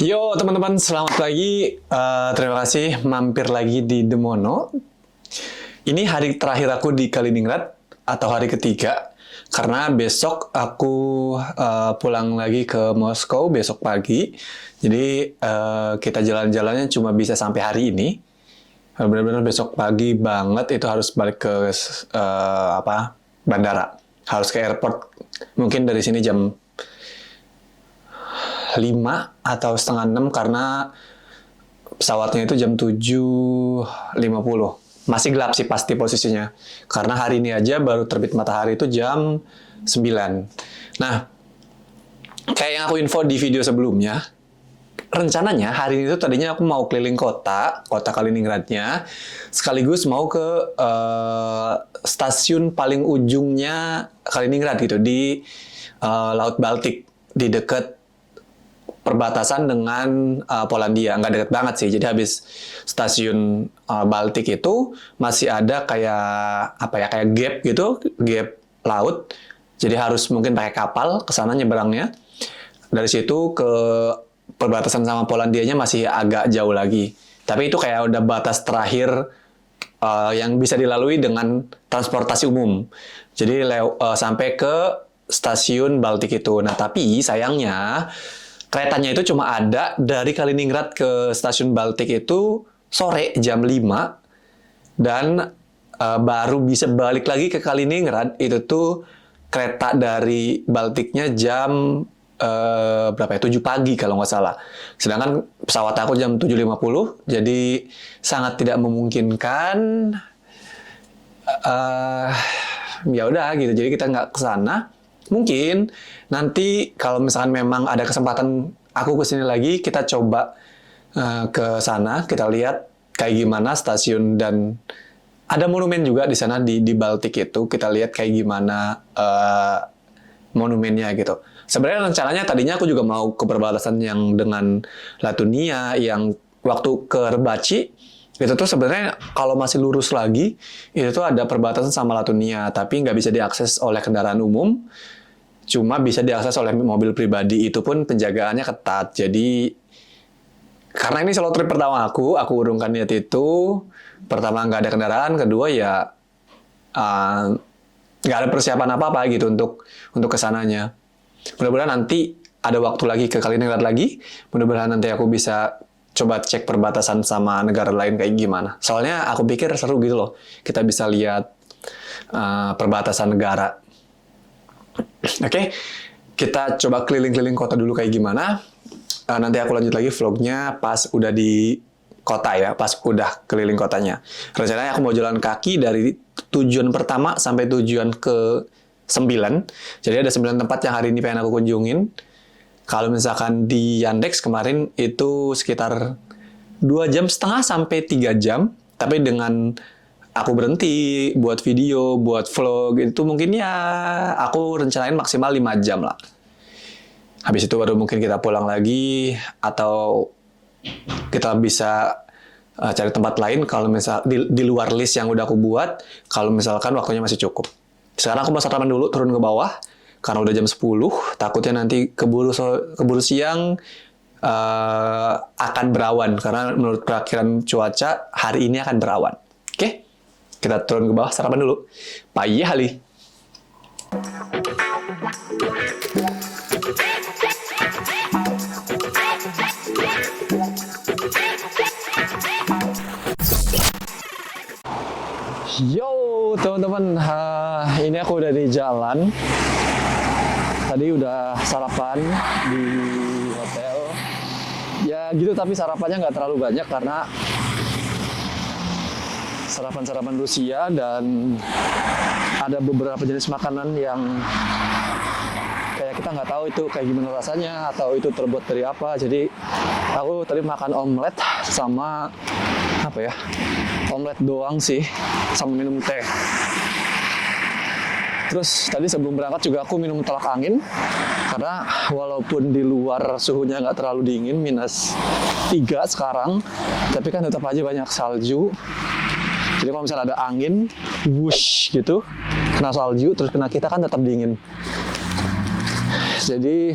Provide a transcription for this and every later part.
Yo teman-teman, selamat pagi. Terima kasih mampir lagi di Demono. Ini hari terakhir aku di Kaliningrad atau hari ketiga, karena besok aku pulang lagi ke Moskow besok pagi. Jadi kita jalan-jalannya cuma bisa sampai hari ini. Benar-benar besok pagi banget itu harus balik ke bandara, harus ke airport. Mungkin dari sini jam 5 atau setengah 6 karena pesawatnya itu jam 7.50. Masih gelap sih pasti posisinya. Karena hari ini aja baru terbit matahari itu jam 9. Nah, kayak yang aku info di video sebelumnya, rencananya hari ini tuh tadinya aku mau keliling kota Kaliningradnya, sekaligus mau ke stasiun paling ujungnya Kaliningrad gitu, di Laut Baltik, di dekat perbatasan dengan Polandia. Nggak deket banget sih. Jadi habis stasiun Baltik itu masih ada kayak kayak gap gitu, gap laut. Jadi harus mungkin pakai kapal ke sana nyeberangnya. Dari situ ke perbatasan sama Polandianya masih agak jauh lagi. Tapi itu kayak udah batas terakhir yang bisa dilalui dengan transportasi umum. Jadi sampai ke stasiun Baltik itu. Nah, tapi sayangnya keretanya itu cuma ada dari Kaliningrad ke stasiun Baltik itu sore jam 5, dan baru bisa balik lagi ke Kaliningrad itu tuh kereta dari Baltiknya jam 7 pagi kalau nggak salah. Sedangkan pesawat aku jam 7.50, jadi sangat tidak memungkinkan. Ya udah gitu, jadi kita nggak ke sana. Mungkin nanti kalau misalkan memang ada kesempatan aku kesini lagi, kita coba ke sana, kita lihat kayak gimana stasiun, dan ada monumen juga di sana di Baltik itu, kita lihat kayak gimana monumennya gitu. Sebenarnya rencananya tadinya aku juga mau ke perbatasan yang dengan Latunia, yang waktu ke Rebaci itu tuh sebenarnya kalau masih lurus lagi itu tuh ada perbatasan sama Latunia, tapi nggak bisa diakses oleh kendaraan umum. Cuma bisa diakses oleh mobil pribadi, itu pun penjagaannya ketat. Jadi karena ini solo trip pertama aku urungkan niat itu. Pertama nggak ada kendaraan, kedua ya nggak ada persiapan apa-apa gitu untuk kesananya. Mudah-mudahan nanti ada waktu lagi ke Kaliningrad lagi. Mudah-mudahan nanti aku bisa coba cek perbatasan sama negara lain kayak gimana. Soalnya aku pikir seru gitu loh. Kita bisa lihat perbatasan negara. Oke, kita coba keliling-keliling kota dulu kayak gimana. Nanti aku lanjut lagi vlognya pas udah di kota ya, pas udah keliling kotanya. Rencananya aku mau jalan kaki dari tujuan pertama sampai tujuan ke 9. Jadi ada 9 tempat yang hari ini pengen aku kunjungin. Kalau misalkan di Yandex kemarin itu sekitar 2,5 jam sampai 3 jam. Tapi dengan aku berhenti buat video, buat vlog, itu mungkin ya aku rencanain maksimal 5 jam lah. Habis itu baru mungkin kita pulang lagi, atau kita bisa cari tempat lain kalau misal di luar list yang udah aku buat, kalau misalkan waktunya masih cukup. Sekarang aku mau sarapan dulu, turun ke bawah, karena udah jam 10, takutnya nanti keburu siang akan berawan, karena menurut perakiran cuaca hari ini akan berawan. Oke? Kita turun ke bawah, sarapan dulu. Pagi hali. Yo, teman-teman. Ini aku udah di jalan. Tadi udah sarapan di hotel. Ya gitu, tapi sarapannya nggak terlalu banyak karena sarapan Rusia, dan ada beberapa jenis makanan yang kayak kita nggak tahu itu kayak gimana rasanya atau itu terbuat dari apa. Jadi aku tadi makan omelet sama omelet doang sih, sama minum teh. Terus tadi sebelum berangkat juga aku minum tolak angin, karena walaupun di luar suhunya nggak terlalu dingin, -3 sekarang, tapi kan tetap aja banyak salju. Jadi kalau misalnya ada angin, whoosh gitu, kena salju, terus kena kita kan tetap dingin. Jadi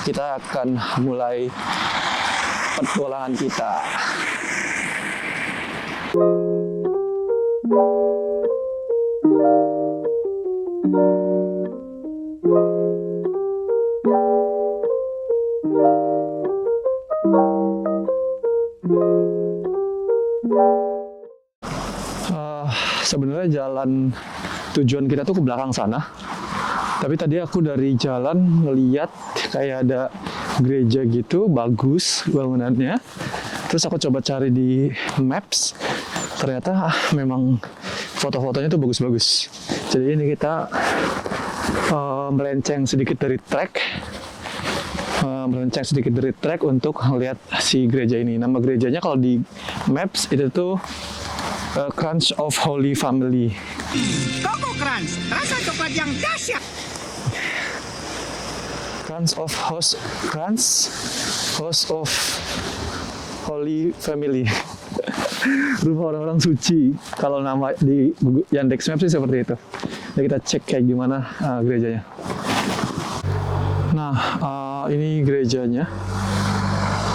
kita akan mulai petualangan kita. Sebenarnya jalan tujuan kita tuh ke belakang sana. Tapi tadi aku dari jalan ngeliat kayak ada gereja gitu, bagus bangunannya. Terus aku coba cari di Maps, ternyata memang foto-fotonya tuh bagus-bagus. Jadi ini kita melenceng sedikit dari track, untuk melihat si gereja ini. Nama gerejanya kalau di Maps itu tuh Crunch of Holy Family. Koko Crunch, rasa coklat yang dahsyat. Crunch of Holy Family. Rumah orang-orang suci. Kalau nama di Yandex Maps sih seperti itu. Jadi kita cek kayak gimana gerejanya. Nah, ini gerejanya.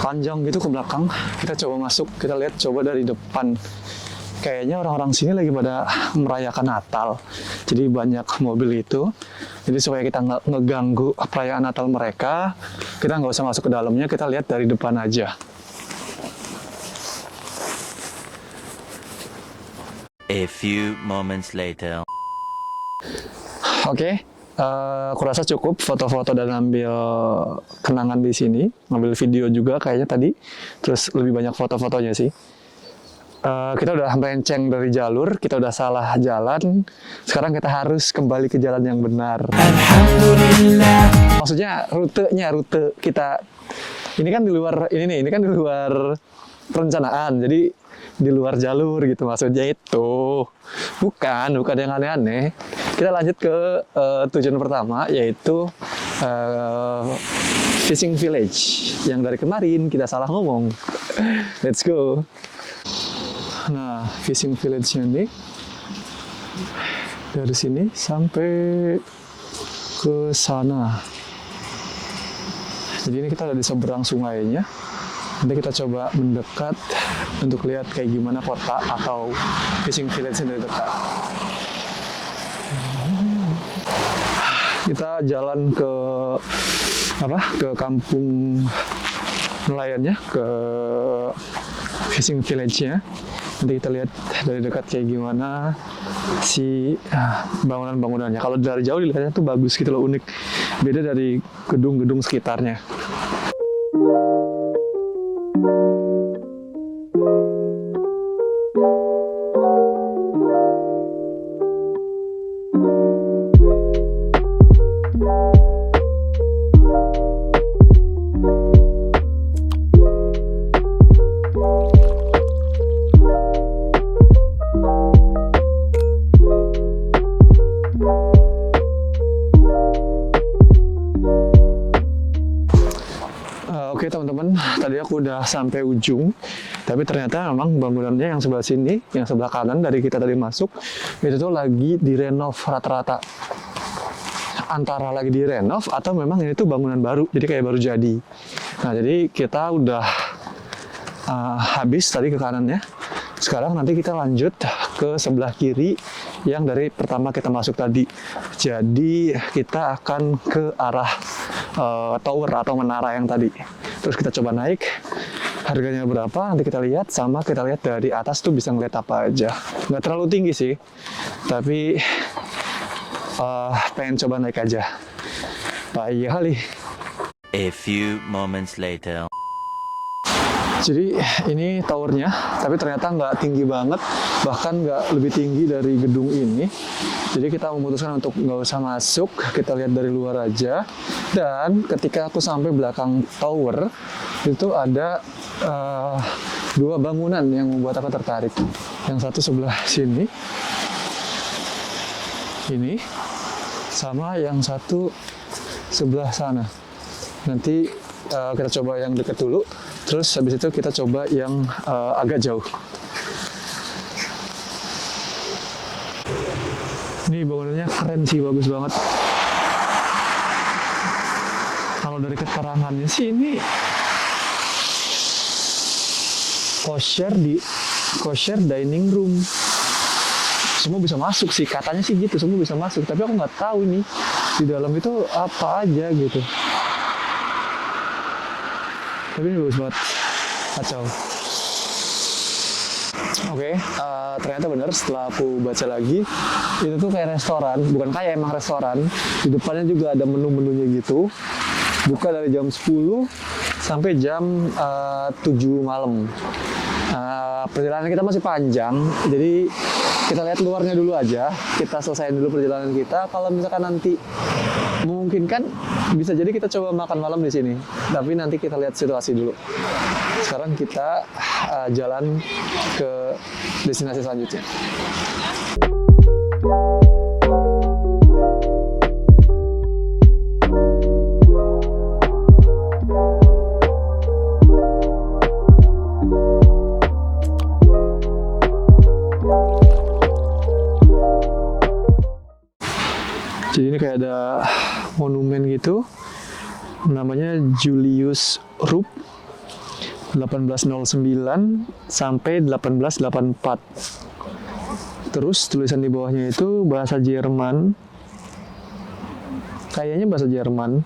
Panjang gitu ke belakang. Kita coba masuk, kita lihat coba dari depan. Kayaknya orang-orang sini lagi pada merayakan Natal. Jadi banyak mobil itu. Jadi supaya kita nggak ngeganggu perayaan Natal mereka, kita nggak usah masuk ke dalamnya, kita lihat dari depan aja. A few moments later. Oke, aku rasa cukup foto-foto dan ambil kenangan di sini. Ngambil video juga kayaknya tadi. Terus lebih banyak foto-fotonya sih. Kita udah melenceng dari jalur, kita udah salah jalan. Sekarang kita harus kembali ke jalan yang benar. Alhamdulillah. Maksudnya rute kita. Ini kan di luar perencanaan. Jadi di luar jalur gitu maksudnya itu. Bukan yang aneh-aneh. Kita lanjut ke tujuan pertama, yaitu Fishing Village. Yang dari kemarin kita salah ngomong. Let's go. Nah, Fishing Village-nya ini dari sini sampai ke sana. Jadi ini kita ada di seberang sungainya. Nanti kita coba mendekat untuk lihat kayak gimana kota atau Fishing Village-nya dari dekat. Kita jalan ke kampung nelayannya, ke Fishing Village-nya. Nanti kita lihat dari dekat kayak gimana si bangunan-bangunannya. Kalau dari jauh dilihatnya tuh bagus gitu loh, unik. Beda dari gedung-gedung sekitarnya. Oke teman-teman, tadi aku udah sampai ujung, tapi ternyata memang bangunannya yang sebelah sini, yang sebelah kanan dari kita tadi masuk, itu tuh lagi direnov rata-rata. Antara lagi direnov atau memang ini tuh bangunan baru, jadi kayak baru jadi. Nah jadi kita udah habis tadi ke kanannya. Sekarang nanti kita lanjut ke sebelah kiri yang dari pertama kita masuk tadi. Jadi kita akan ke arah tower atau menara yang tadi. Terus kita coba naik. Harganya berapa nanti kita lihat. Sama kita lihat dari atas tuh bisa ngeliat apa aja. Nggak terlalu tinggi sih. Tapi pengen coba naik aja. Iya kali. A few moments later. Jadi ini towernya, tapi ternyata nggak tinggi banget, bahkan nggak lebih tinggi dari gedung ini. Jadi kita memutuskan untuk nggak usah masuk, kita lihat dari luar aja. Dan ketika aku sampai belakang tower, itu ada dua bangunan yang membuat aku tertarik. Yang satu sebelah sini, ini, sama yang satu sebelah sana. Nanti kita coba yang dekat dulu. Terus habis itu kita coba yang agak jauh. Ini bangunannya keren sih, bagus banget. Kalau Kalau dari keterangannya sih ini kosher dining room. Semua bisa masuk sih, katanya sih gitu, semua bisa masuk. Tapi aku nggak tahu ini di dalam itu apa aja gitu. Tapi ini bagus banget, kacau. Oke, ternyata benar setelah aku baca lagi, itu tuh kayak restoran, bukan kayak emang restoran. Di depannya juga ada menu-menunya gitu. Buka dari jam 10 sampai jam 7 malam. Perjalanan kita masih panjang, jadi kita lihat luarnya dulu aja. Kita selesaiin dulu perjalanan kita. Kalau misalkan nanti mungkin kan bisa jadi kita coba makan malam di sini. Tapi nanti kita lihat situasi dulu. Sekarang kita jalan ke destinasi selanjutnya. Jadi ini kayak ada monumen gitu, namanya Julius Rupp 1809 sampai 1884. Terus tulisan di bawahnya itu bahasa Jerman, kayaknya bahasa Jerman.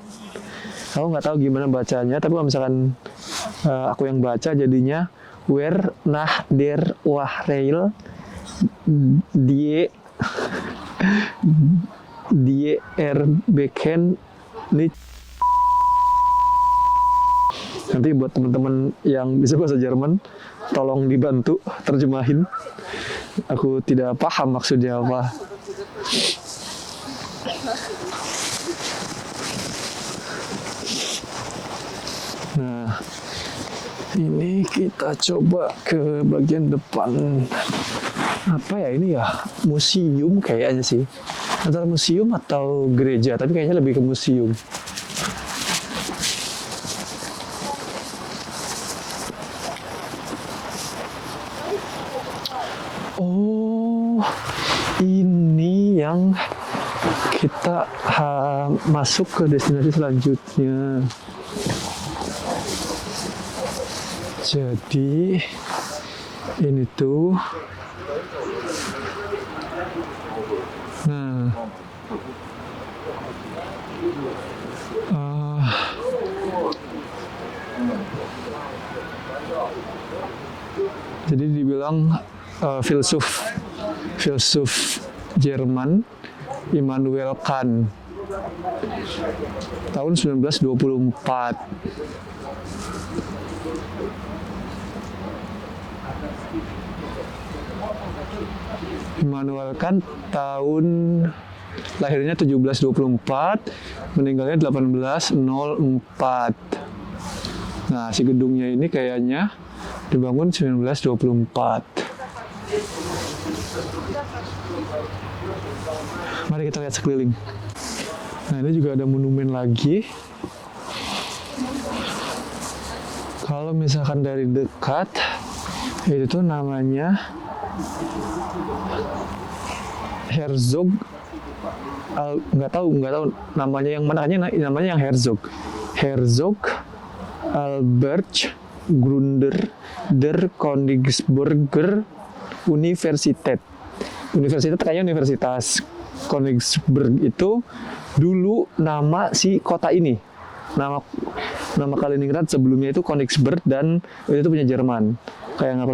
Aku nggak tahu gimana bacanya, tapi kalau misalkan aku yang baca jadinya Wer nach der Wahreil die Erbeken nicht. Nanti buat teman-teman yang bisa bahasa Jerman, tolong dibantu terjemahin. Aku tidak paham maksudnya apa. Nah, ini kita coba ke bagian depan. Apa ya ini ya? Museum kayaknya sih. Antara museum atau gereja, tapi kayaknya lebih ke museum. Oh, ini yang kita masuk ke destinasi selanjutnya. Jadi ini tuh, nah, jadi dibilang filsuf Jerman Immanuel Kant tahun 1924. Immanuel Kant lahirnya 1724, meninggalnya 1804. Nah, si gedungnya ini kayaknya dibangun 1924. Mari kita lihat sekeliling. Nah, ini juga ada monumen lagi. Kalau misalkan dari dekat, itu tuh namanya Herzog. Nggak tahu namanya yang mana, namanya yang Herzog Albert Gründer der Königsberger Universität kayaknya Universitas Königsberg. Itu dulu nama si kota ini, nama Kaliningrad sebelumnya itu Königsberg, dan itu punya Jerman. Kayak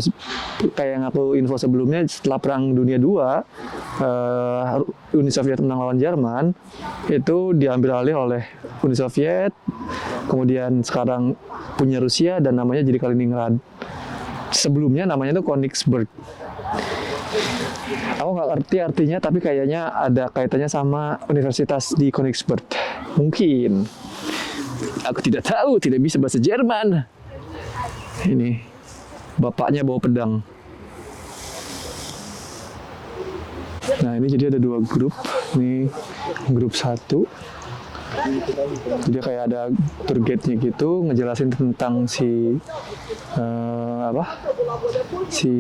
yang aku info sebelumnya, setelah Perang Dunia II, Uni Soviet menang lawan Jerman, itu diambil alih oleh Uni Soviet, kemudian sekarang punya Rusia dan namanya jadi Kaliningrad. Sebelumnya namanya itu Königsberg. Aku nggak ngerti artinya, tapi kayaknya ada kaitannya sama universitas di Königsberg. Mungkin. Aku tidak tahu, tidak bisa bahasa Jerman. Ini bapaknya bawa pedang. Nah, ini jadi ada dua grup. Ini grup 1. Jadi kayak ada tour guide-nya gitu, ngejelasin tentang si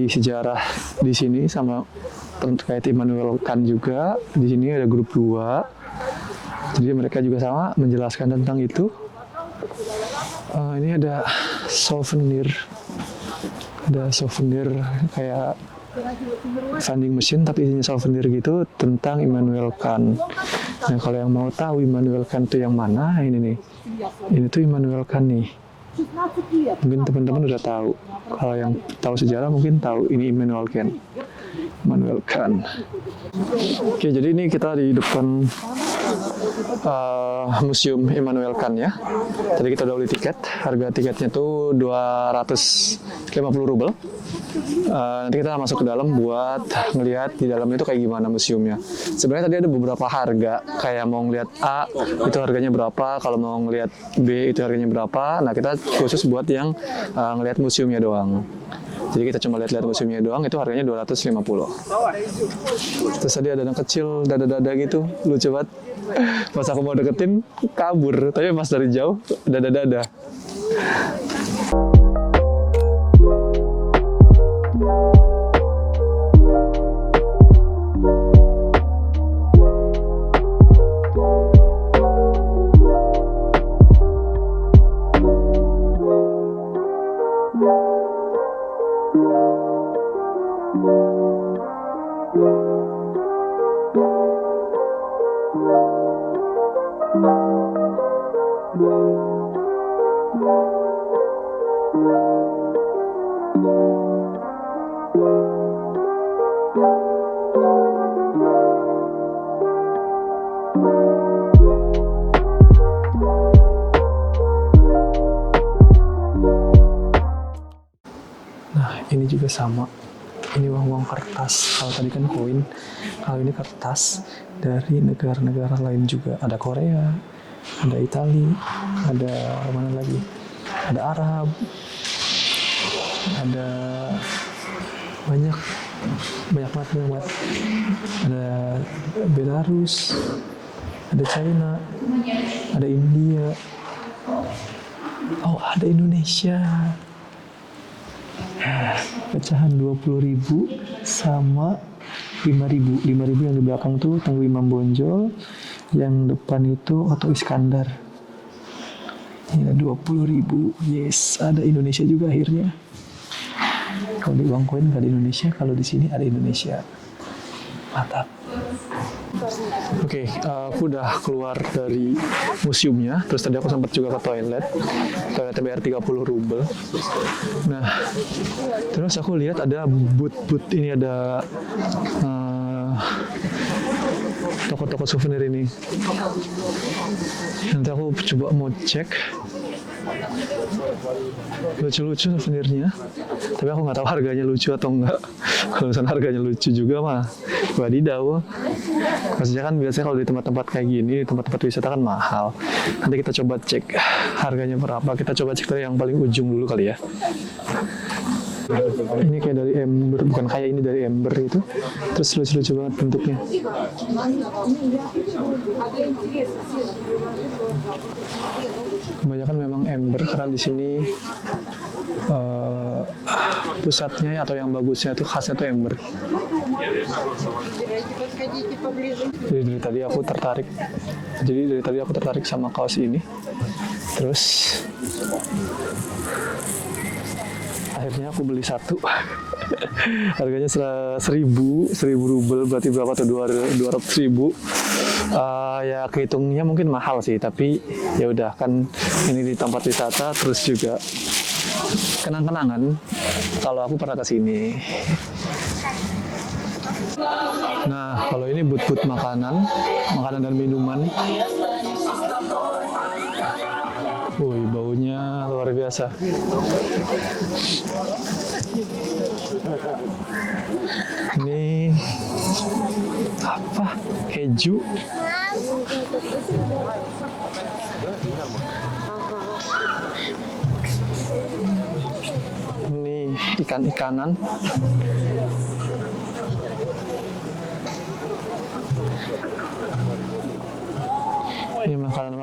sejarah di sini, sama terkait Immanuel Kant juga. Di sini ada grup 2. Jadi mereka juga sama menjelaskan tentang itu. Ini ada souvenir. Ada souvenir kayak vending machine tapi isinya souvenir gitu tentang Immanuel Kant. Nah, kalau yang mau tahu Immanuel Kant itu yang mana, ini nih. Ini tuh Immanuel Kant nih. Mungkin teman-teman udah tahu. Kalau yang tahu sejarah mungkin tahu ini Immanuel Kant. Immanuel Kant. Oke, jadi ini kita di depan Museum Immanuel Kant ya. Tadi kita udah beli tiket. Harga tiketnya tuh 250 rubel. Nanti kita masuk ke dalam buat ngelihat di dalamnya itu kayak gimana museumnya. Sebenarnya tadi ada beberapa harga, kayak mau ngelihat A itu harganya berapa, kalau mau ngelihat B itu harganya berapa. Nah, kita khusus buat yang ngelihat museumnya doang. Jadi kita cuma lihat-lihat museumnya doang, itu harganya 250. Terus tadi ada anak kecil dada-dada gitu, lucu banget. Pas aku mau deketin kabur, tapi pas dari jauh dada-dada. Nah, ini juga sama. Ini uang-uang kertas. Kalau tadi kan koin, kalau ini kertas dari negara-negara lain juga. Ada Korea, ada Italia, ada mana lagi? Ada Arab, ada banyak banget. Ada Belarus, ada China, ada India. Oh, ada Indonesia. Pecahan 20.000 sama 5.000. 5.000 yang di belakang tuh Tengku Imam Bonjol, yang depan itu Oto Iskandar. Ya, 20.000. Yes, ada Indonesia juga akhirnya. Kalau di uang koin nggak ada Indonesia, kalau di sini ada Indonesia. Mantap. Oke, aku udah keluar dari museumnya. Terus tadi aku sempat juga ke toilet. Toiletnya bayar 30 rubel. Nah, terus aku lihat ada booth ini, ada toko-toko souvenir ini. Nanti aku coba mau cek. Lucu-lucu souvenirnya, tapi aku nggak tahu harganya lucu atau enggak. Kalau misalnya harganya lucu juga mah wadidaw. Maksudnya kan biasanya kalau di tempat-tempat kayak gini, di tempat-tempat wisata kan mahal. Nanti kita coba cek harganya berapa. Kita coba cek dari yang paling ujung dulu kali ya. Ini kayak dari ember, bukan kayak ini dari ember itu. Terus lucu-lucu banget bentuknya. Kebanyakan memang ember karena di sini pusatnya atau yang bagusnya itu khasnya itu ember. Jadi dari tadi aku tertarik sama kaos ini. Terus akhirnya aku beli satu. Harganya 1.000 rubel, berarti berapa tuh? 200.000. Ya kehitungnya mungkin mahal sih, tapi ya udah kan ini di tempat wisata, terus juga kenang-kenangan kalau aku pernah kesini. Nah, kalau ini but-but makanan dan minuman. Wih, baunya luar biasa. Ini apa? Keju. Ini ikan-ikanan. Ini makanan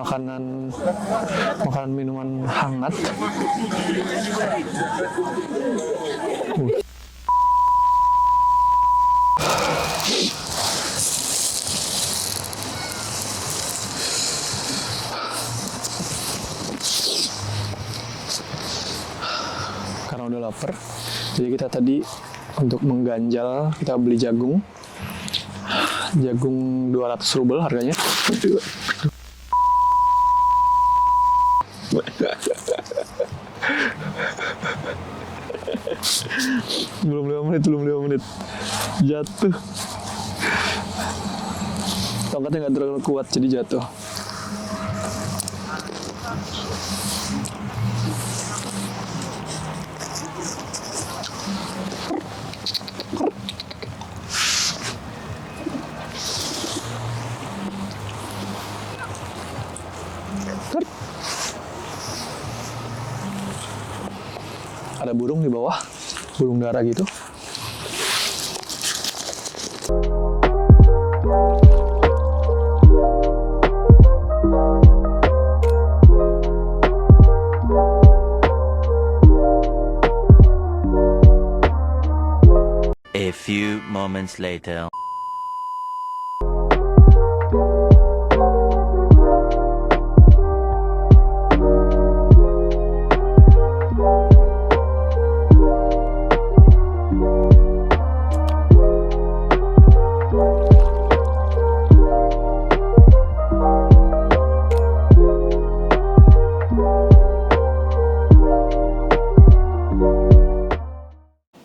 minuman hangat. karena udah lapar. Jadi kita tadi untuk mengganjal kita beli jagung 200 rubel harganya. belum 5 menit jatuh. Tongkatnya nggak terlalu kuat jadi jatuh. Ada burung di bawah, burung dara gitu. A few moments later.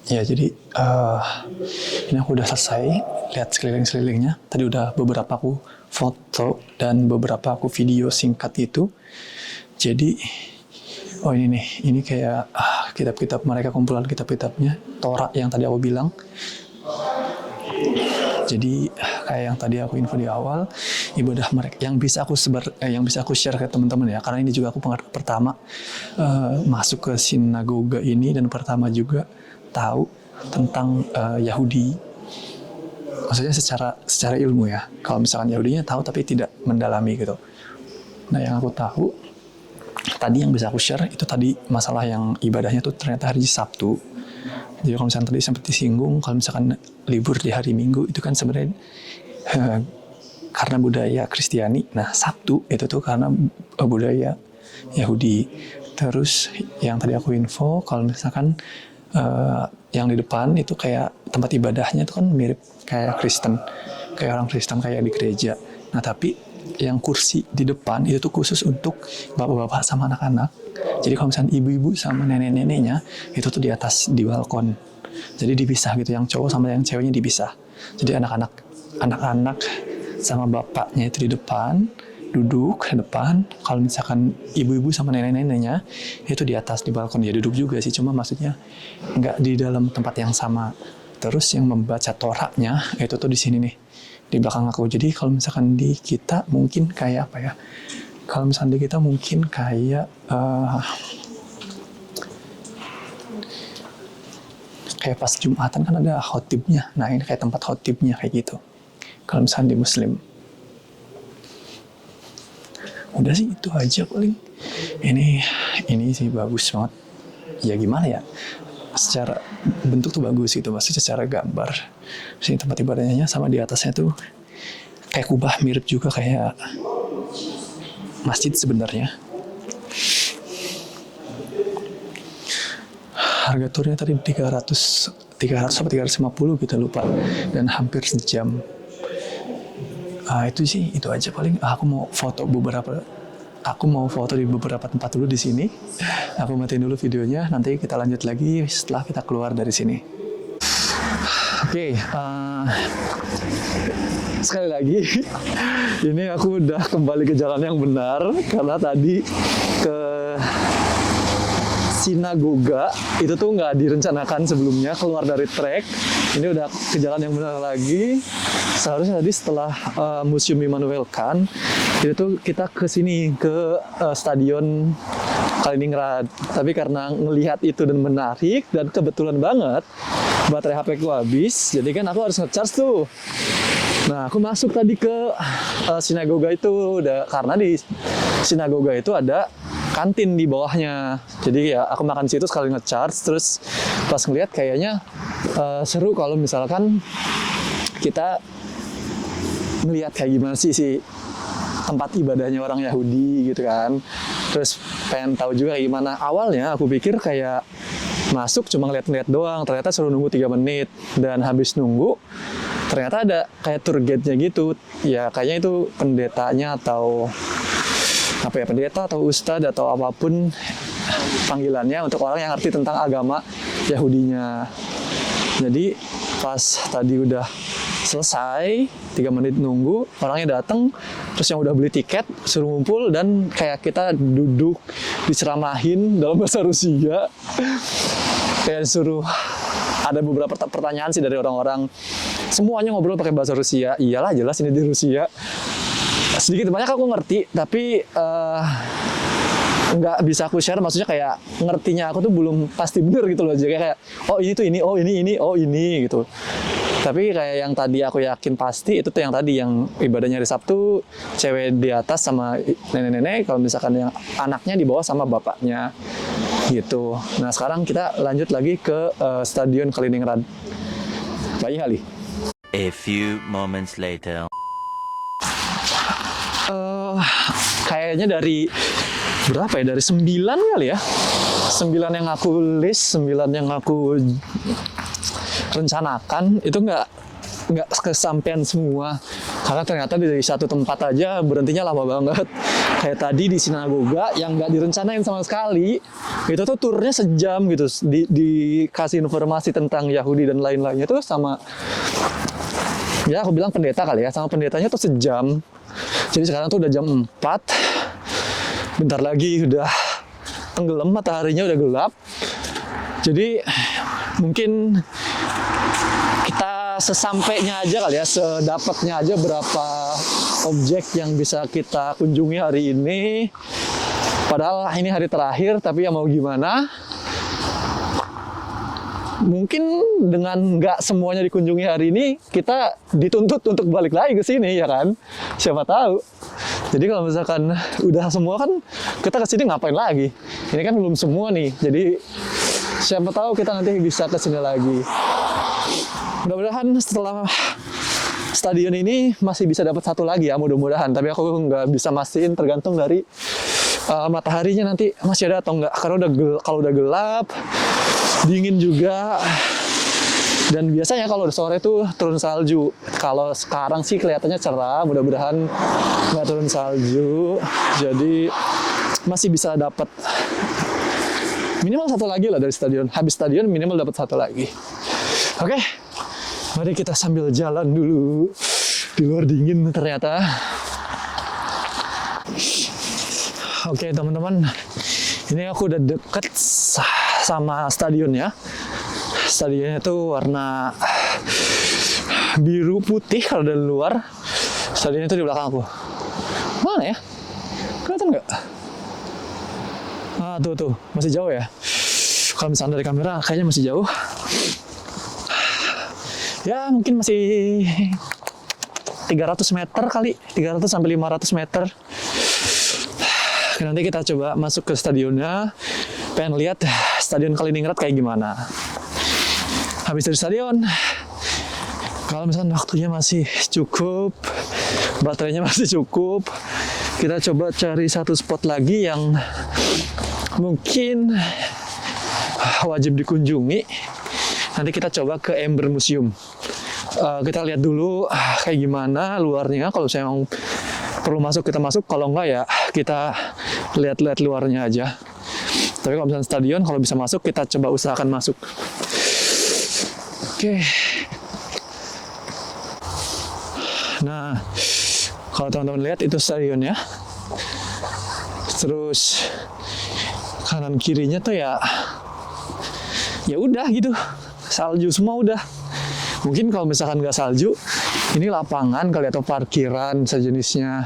Ya, jadi ini aku udah selesai lihat sekeliling-sekelilingnya. Tadi udah beberapa aku foto dan beberapa aku video singkat itu. Jadi, oh ini nih, ini kayak kitab-kitab mereka, kumpulan kitab-kitabnya, Torah yang tadi aku bilang. Jadi kayak yang tadi aku info di awal, ibadah mereka yang bisa aku share ke teman-teman ya, karena ini juga aku pertama masuk ke sinagoga ini dan pertama juga tahu tentang Yahudi. Maksudnya secara ilmu ya. Kalau misalkan Yahudinya tahu tapi tidak mendalami gitu. Nah, yang aku tahu tadi yang bisa aku share itu tadi masalah yang ibadahnya tuh ternyata hari Sabtu. Jadi kalau misalkan tadi sempat disinggung, kalau misalkan libur di hari Minggu itu kan sebenarnya karena budaya Kristiani. Nah, Sabtu itu tuh karena budaya Yahudi. Terus yang tadi aku info, kalau misalkan yang di depan itu kayak tempat ibadahnya itu kan mirip kayak Kristen, kayak orang Kristen kayak di gereja. Nah, tapi yang kursi di depan itu tuh khusus untuk bapak-bapak sama anak-anak. Jadi kalau misalnya ibu-ibu sama nenek-neneknya itu tuh di atas di balkon. Jadi dipisah gitu, yang cowok sama yang ceweknya dipisah. Jadi anak-anak sama bapaknya itu di depan, duduk di depan. Kalau misalkan ibu-ibu sama nenek-neneknya itu di atas di balkon, ya duduk juga sih, cuma maksudnya nggak di dalam tempat yang sama. Terus yang membaca Torahnya itu tuh di sini nih, di belakang aku. Jadi kalau misalkan di kita mungkin kayak apa ya? Kalau misalkan di kita mungkin kayak kayak pas Jumatan kan ada khotibnya. Nah, ini kayak tempat khotibnya kayak gitu. Kalau misalkan di Muslim. Udah sih itu aja paling. Ini sih bagus banget. Ya gimana ya? Secara bentuk tuh bagus gitu, maksudnya secara gambar. Sini tempat ibadahnya sama di atasnya tuh kayak kubah, mirip juga kayak masjid sebenarnya. Harga turnya tadi 300 sampai 350 gitu, lupa. Dan hampir sejam. Itu sih, itu aja paling. Aku mau foto di beberapa tempat dulu di sini. Aku matiin dulu videonya, nanti kita lanjut lagi setelah kita keluar dari sini. Oke, sekali lagi, ini aku udah kembali ke jalan yang benar, karena tadi ke sinagoga itu tuh nggak direncanakan sebelumnya, keluar dari trek. Ini udah ke jalan yang benar lagi. Seharusnya tadi setelah Museum Immanuel Kant itu tuh kita ke sini, ke stadion Kaliningrad. Tapi karena ngelihat itu dan menarik, dan kebetulan banget baterai HP ku habis, jadi kan aku harus nge-charge tuh. Nah, aku masuk tadi ke sinagoga itu, karena di sinagoga itu ada kantin di bawahnya. Jadi ya aku makan di situ sekali nge-charge, terus pas ngeliat kayaknya seru kalau misalkan kita ngeliat kayak gimana sih tempat ibadahnya orang Yahudi gitu kan. Terus pengen tahu juga kayak gimana. Awalnya aku pikir kayak masuk cuma ngeliat-ngeliat doang, ternyata suruh nunggu 3 menit. Dan habis nunggu, ternyata ada kayak tour guide-nya gitu. Ya kayaknya itu pendetanya atau apa ya, pendeta atau ustadz atau apapun panggilannya untuk orang yang ngerti tentang agama Yahudinya. Jadi pas tadi udah selesai 3 menit nunggu, orangnya datang, terus yang udah beli tiket suruh ngumpul dan kayak kita duduk diceramahin dalam bahasa Rusia. Kayak suruh ada beberapa pertanyaan sih dari orang-orang, semuanya ngobrol pakai bahasa Rusia. Iyalah jelas ini di Rusia. Sedikit banyak aku ngerti, tapi nggak bisa aku share, maksudnya kayak ngertinya aku tuh belum pasti bener gitu loh. Jadi kayak oh ini tuh ini, oh ini, oh ini gitu. Tapi kayak yang tadi aku yakin pasti itu tuh yang tadi yang ibadahnya hari Sabtu, cewek di atas sama nenek-nenek, kalau misalkan yang anaknya di bawah sama bapaknya gitu. Nah sekarang kita lanjut lagi ke Stadion Kaliningrad. Baik kali. A few moments later. Kayaknya dari berapa ya? Dari 9 kali ya. 9 yang aku list, 9 yang aku rencanakan itu nggak kesampaian semua. Karena ternyata di satu tempat aja berhentinya lama banget. Kayak tadi di sinagoga yang nggak direncanain sama sekali. Itu tuh turnya sejam gitu. Dikasih informasi tentang Yahudi dan lain-lainnya tuh sama, ya aku bilang pendeta kali ya, sama pendetanya tuh sejam. Jadi sekarang tuh udah jam 4. Bentar lagi udah tenggelam, mataharinya udah gelap. Jadi mungkin kita sesampainya aja kali ya, sedapatnya aja berapa objek yang bisa kita kunjungi hari ini. Padahal ini hari terakhir, tapi ya mau gimana. Mungkin dengan nggak semuanya dikunjungi hari ini, kita dituntut untuk balik lagi ke sini, ya kan? Siapa tahu. Jadi kalau misalkan udah semua kan, kita ke sini ngapain lagi? Ini kan belum semua nih. Jadi siapa tahu kita nanti bisa ke sini lagi. Mudah-mudahan setelah stadion ini masih bisa dapat satu lagi ya, mudah-mudahan. Tapi aku nggak bisa mastiin, tergantung dari mataharinya nanti masih ada atau enggak. Karena kalau udah gelap, dingin juga, dan biasanya kalau sore itu turun salju. Kalau sekarang sih kelihatannya cerah, mudah-mudahan nggak turun salju. Jadi masih bisa dapat minimal satu lagi lah dari stadion. Habis stadion minimal dapat satu lagi. Oke, mari kita sambil jalan dulu. Di luar dingin ternyata. Oke teman-teman, ini aku udah deket sama stadionnya. Stadionnya itu warna biru putih kalau dari luar. Stadionnya itu di belakang aku. Mana ya? Kelihatan nggak? Ah tuh masih jauh ya. Kalau misalnya dari kamera kayaknya masih jauh. Ya mungkin masih 300 meter kali, 300 sampai 500 meter. Nanti kita coba masuk ke stadionnya, pengen lihat Stadion Kaliningrad kayak gimana. Habis dari stadion, kalau misalkan waktunya masih cukup, baterainya masih cukup, kita coba cari satu spot lagi yang mungkin wajib dikunjungi. Nanti kita coba ke Ember Museum. Kita lihat dulu kayak gimana luarnya. Kalau saya mau perlu masuk, kita masuk. Kalau enggak ya kita lihat-lihat luarnya aja. Tapi kalau misalnya stadion, kalau bisa masuk, kita coba usahakan masuk. Oke. Nah, kalau teman-teman lihat itu stadionnya. Terus kanan kirinya tuh ya udah gitu. Salju semua udah. Mungkin kalau misalkan nggak salju, ini lapangan kali atau parkiran sejenisnya.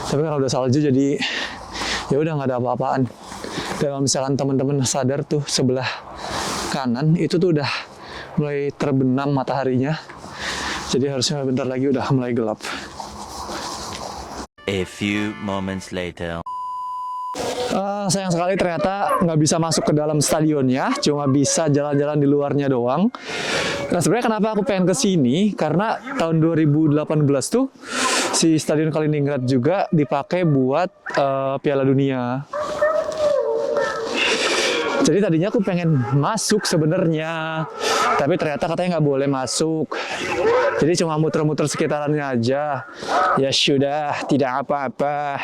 Tapi kalau udah salju jadi ya udah nggak ada apa-apaan. Dan kalau misalkan teman-teman sadar tuh sebelah kanan itu tuh udah mulai terbenam mataharinya. Jadi harusnya bentar lagi udah mulai gelap. A few moments later. Sayang sekali ternyata nggak bisa masuk ke dalam stadionnya, cuma bisa jalan-jalan di luarnya doang. Nah sebenarnya kenapa aku pengen ke sini? Karena tahun 2018 tuh si Stadion Kaliningrad juga dipakai buat Piala Dunia. Jadi tadinya aku pengen masuk sebenarnya, tapi ternyata katanya nggak boleh masuk. Jadi cuma muter-muter sekitarannya aja. Ya sudah, tidak apa-apa.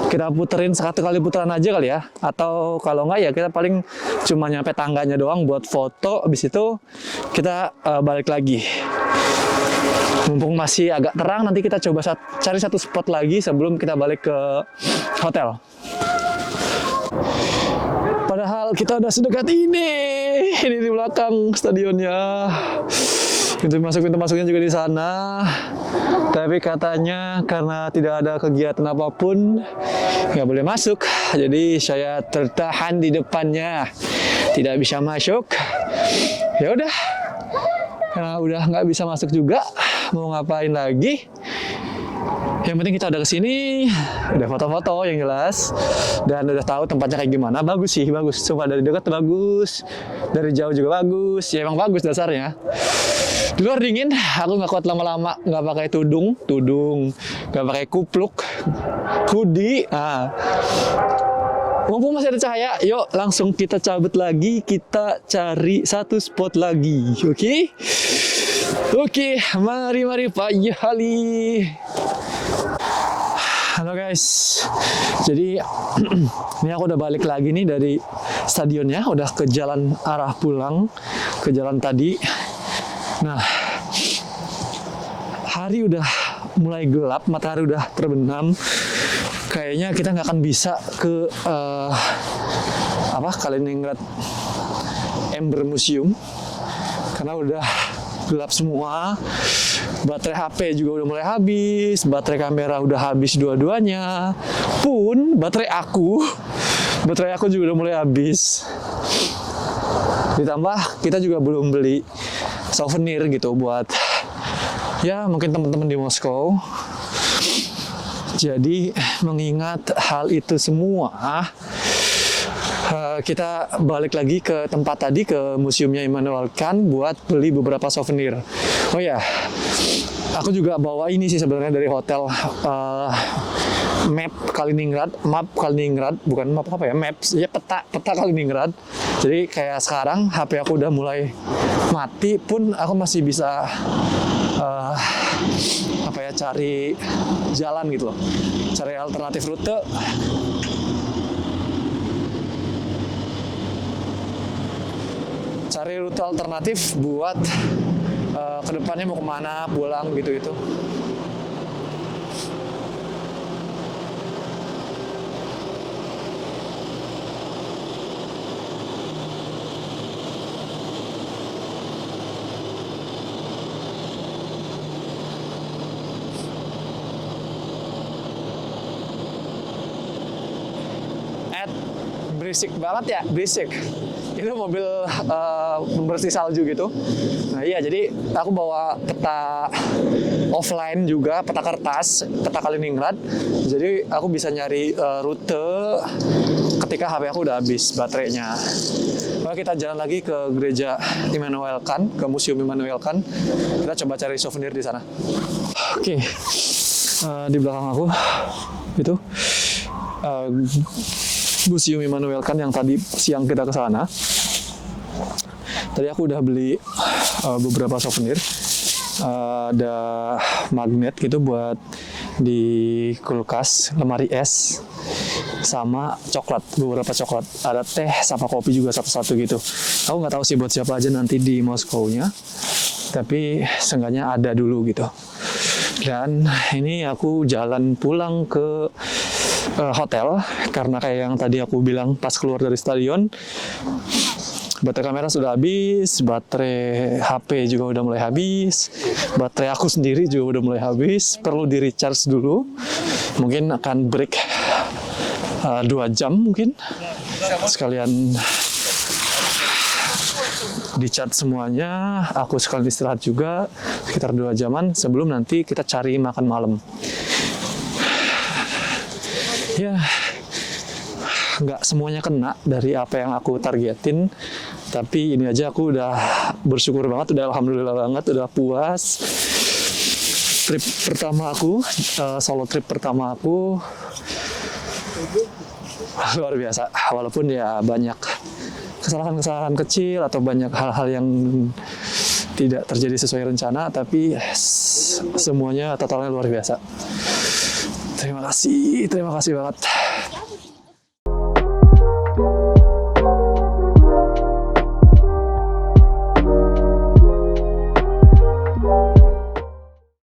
Kita puterin satu kali putaran aja kali ya. Atau kalau nggak ya kita paling cuma nyampe tangganya doang buat foto. Habis itu kita balik lagi. Mumpung masih agak terang, nanti kita coba cari satu spot lagi sebelum kita balik ke hotel. Padahal kita udah sedekat ini di belakang stadionnya. Pintu masuknya juga di sana. Tapi katanya karena tidak ada kegiatan apapun, nggak boleh masuk. Jadi saya tertahan di depannya, tidak bisa masuk. Ya udah, karena udah nggak bisa masuk juga, mau ngapain lagi? Yang penting kita udah kesini, udah foto-foto yang jelas, dan udah tahu tempatnya kayak gimana. Bagus sih, bagus. Coba dari dekat bagus, dari jauh juga bagus. Ya emang bagus dasarnya. Di luar dingin, aku nggak kuat lama-lama, nggak pakai tudung, nggak pakai kupluk, hoodie. Mumpung masih ada cahaya, yuk langsung kita cabut lagi, kita cari satu spot lagi, oke? Oke, mari pagi hari. Halo guys, jadi ini aku udah balik lagi nih dari stadionnya, udah ke jalan arah pulang, ke jalan tadi. Nah, hari udah mulai gelap, matahari udah terbenam. Kayaknya kita nggak akan bisa ke Kaliningrad Ember Museum karena udah gelap semua. Baterai HP juga udah mulai habis, baterai kamera udah habis dua-duanya. Pun baterai aku juga udah mulai habis. Ditambah kita juga belum beli souvenir gitu buat ya mungkin teman-teman di Moskow. Jadi mengingat hal itu semua, kita balik lagi ke tempat tadi, ke museumnya Immanuel Kant buat beli beberapa souvenir. Oh ya, aku juga bawa ini sih sebenarnya dari hotel, map Kaliningrad, bukan map apa ya, maps ya, peta Kaliningrad. Jadi kayak sekarang HP aku udah mulai mati pun aku masih bisa cari jalan gitu loh, cari alternatif rute. Cari rute alternatif buat kedepannya mau kemana, pulang gitu-gitu. Berisik banget ya, berisik. Itu mobil pembersih salju gitu. Nah iya, jadi aku bawa peta offline juga, peta kertas, peta Kaliningrad. Jadi aku bisa nyari rute ketika HP aku udah habis baterainya. Maka kita jalan lagi ke gereja Immanuel Kant, ke museum Immanuel Kant. Kita coba cari souvenir di sana. Oke, di belakang aku itu Museum Immanuel Kant yang tadi siang kita ke sana. Tadi aku udah beli beberapa souvenir. Ada magnet gitu buat di kulkas, lemari es, sama coklat, beberapa coklat. Ada teh sama kopi juga satu-satu gitu. Aku nggak tahu sih buat siapa aja nanti di Moskow-nya, tapi seenggaknya ada dulu gitu. Dan ini aku jalan pulang ke hotel karena kayak yang tadi aku bilang pas keluar dari stadion, baterai kamera sudah habis, baterai HP juga udah mulai habis, baterai aku sendiri juga udah mulai habis, perlu di recharge dulu. Mungkin akan break 2 jam mungkin, sekalian di-charge semuanya. Aku sekalian istirahat juga sekitar 2 jaman sebelum nanti kita cari makan malam. Ya, nggak semuanya kena dari apa yang aku targetin, tapi ini aja aku udah bersyukur banget, udah alhamdulillah banget, udah puas. Trip pertama aku, solo trip pertama aku, luar biasa. Walaupun ya banyak kesalahan-kesalahan kecil atau banyak hal-hal yang tidak terjadi sesuai rencana, tapi semuanya totalnya luar biasa. Terima kasih banget.